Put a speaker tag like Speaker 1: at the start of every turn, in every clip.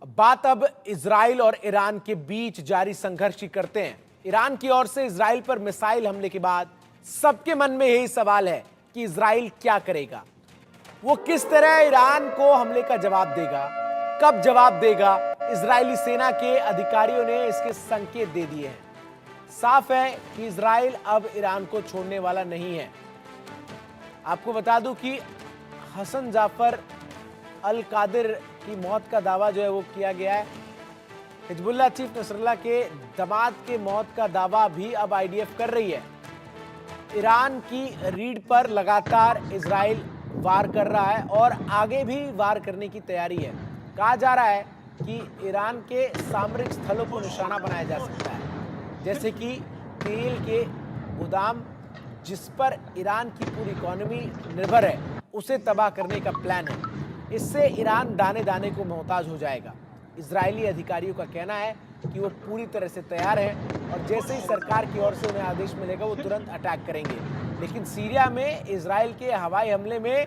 Speaker 1: बात अब इजराइल और ईरान के बीच जारी संघर्ष की करते हैं। ईरान की ओर से इजराइल पर मिसाइल हमले के बाद सबके मन में यही सवाल है कि इजराइल क्या करेगा, वो किस तरह ईरान को हमले का जवाब देगा, कब जवाब देगा। इजरायली सेना के अधिकारियों ने इसके संकेत दे दिए हैं। साफ है कि इजराइल अब ईरान को छोड़ने वाला नहीं है। आपको बता दूं कि हसन जाफर अल कादिर की मौत का दावा जो है वो किया गया है। हिजबुल्लाह चीफ नसरल्लाह के दामाद के मौत का दावा भी अब आईडीएफ कर रही है। ईरान की रीढ़ पर लगातार इजराइल वार कर रहा है और आगे भी वार करने की तैयारी है। कहा जा रहा है कि ईरान के सामरिक स्थलों को निशाना बनाया जा सकता है, जैसे कि तेल के गोदाम जिस पर ईरान की पूरी इकोनॉमी निर्भर है, उसे तबाह करने का प्लान है। इससे ईरान दाने दाने को मोहताज हो जाएगा। इजरायली अधिकारियों का कहना है कि वो पूरी तरह से तैयार हैं और जैसे ही सरकार की ओर से उन्हें आदेश मिलेगा वो तुरंत अटैक करेंगे। लेकिन सीरिया में इजराइल के हवाई हमले में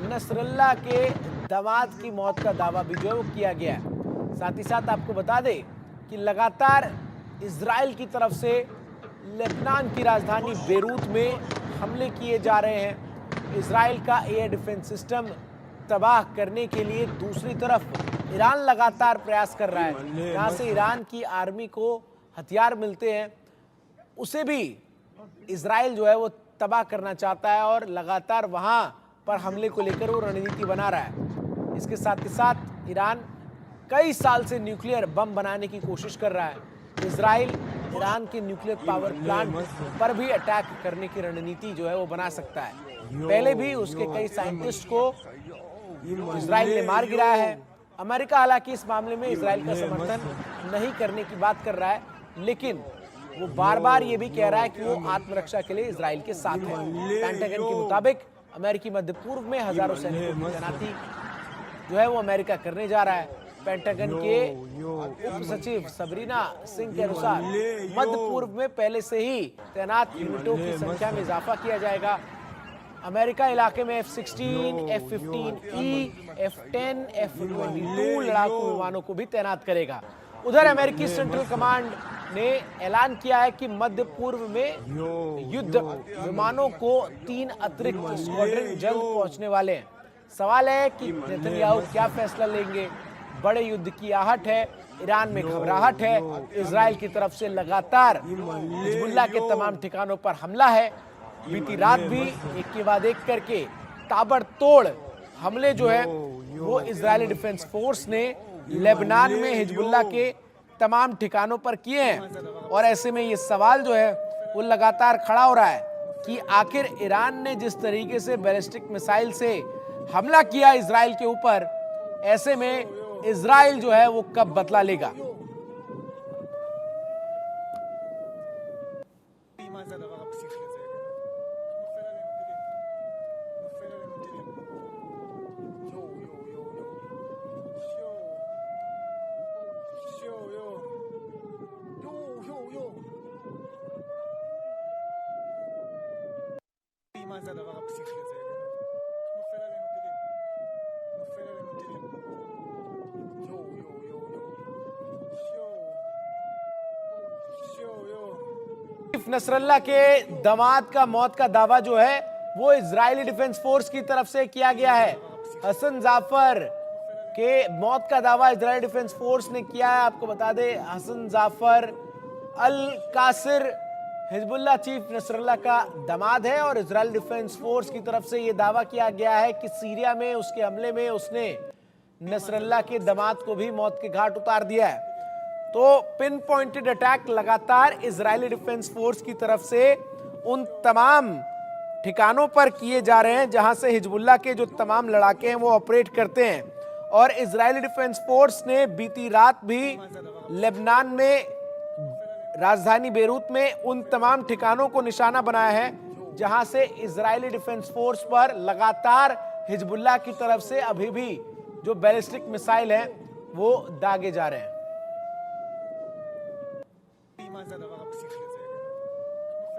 Speaker 1: नसरल्लाह के दामाद की मौत का दावा भी जो है वो किया गया है। साथ ही साथ आपको बता दें कि लगातार इजराइल की तरफ से लेबनान की राजधानी बेरूत में हमले किए जा रहे हैं। इजराइल का एयर डिफेंस सिस्टम तबाह करने के लिए दूसरी तरफ ईरान लगातार प्रयास कर रहा है। जहां से ईरान की आर्मी को हथियार मिलते हैं उसे भी इजराइल जो है वो तबाह करना चाहता है और लगातार वहां पर हमले को लेकर वो रणनीति बना रहा है। इसके साथ ही साथ ईरान कई साल से न्यूक्लियर बम बनाने की कोशिश कर रहा है। इजराइल ईरान के न्यूक्लियर पावर प्लांट पर भी अटैक करने की रणनीति जो है वो बना सकता है। पहले भी उसके कई साइंटिस्ट को इजराइल ने मार गिराया है। अमेरिका हालांकि इस मामले में इजराइल का समर्थन नहीं करने की बात कर रहा है, लेकिन वो बार बार ये भी कह रहा है कि वो आत्मरक्षा के लिए इजराइल के साथ है। पेंटागन के मुताबिक अमेरिकी मध्य पूर्व में हजारों सैनिकों की तैनाती जो है वो अमेरिका करने जा रहा है। पेंटागन के उप सचिव सबरीना सिंह के अनुसार मध्य पूर्व में पहले से ही तैनात यूनिटों की संख्या में इजाफा किया जाएगा। अमेरिका इलाके में F-16, F-15E, F-10, F-22 लड़ाकू विमानों को भी तैनात करेगा। उधर अमेरिकी सेंट्रल कमांड ने ऐलान किया है कि मध्य पूर्व में युद्ध विमानों को 3 अतिरिक्त स्क्वाड्रन जल्द पहुंचने वाले हैं। सवाल है कि नेतन्याहू क्या फैसला लेंगे। बड़े युद्ध की आहट है, ईरान में घबराहट है, इजराइल की तरफ से लगातार हिजबुल्लाह के तमाम ठिकानों पर हमला है। बीती रात भी एक के बाद एक करके ताबड़तोड़ हमले जो है वो इजरायली डिफेंस फोर्स ने लेबनान में हिजबुल्लाह के तमाम ठिकानों पर किए हैं। और ऐसे में ये सवाल जो है वो लगातार खड़ा हो रहा है कि आखिर ईरान ने जिस तरीके से बैलिस्टिक मिसाइल से हमला किया इजराइल के ऊपर, ऐसे में इजराइल जो है वो कब बदला लेगा।
Speaker 2: זה הדבר הפסיכי הזה, נופל עלינו טילים, נופל עלינו טילים, יו יו יו יו יו יו
Speaker 1: चीफ नसरल्लाह के दामाद का मौत का दावा जो है वो इजरायली डिफेंस फोर्स की तरफ से किया गया है। हसन जाफर के मौत का दावा इजरायली डिफेंस फोर्स ने किया है। आपको बता दें हसन जाफर अल कासिर हिजबुल्लाह चीफ नसरल्लाह का दामाद है और इजरायल डिफेंस फोर्स की तरफ से यह दावा किया गया है कि सीरिया में उसके हमले में उसने नसरल्लाह के दामाद को भी मौत के घाट उतार दिया है। तो पिन पॉइंटेड अटैक लगातार इजरायली डिफेंस फोर्स की तरफ से उन तमाम ठिकानों पर किए जा रहे हैं जहां से हिजबुल्लाह के जो तमाम लड़ाके हैं वो ऑपरेट करते हैं। और इजरायली डिफेंस फोर्स ने बीती रात भी लेबनान में राजधानी बेरूत में उन तमाम ठिकानों को निशाना बनाया है जहां से इजरायली डिफेंस फोर्स पर लगातार हिजबुल्लाह की तरफ से अभी भी जो बैलिस्टिक मिसाइल हैं वो दागे जा रहे हैं।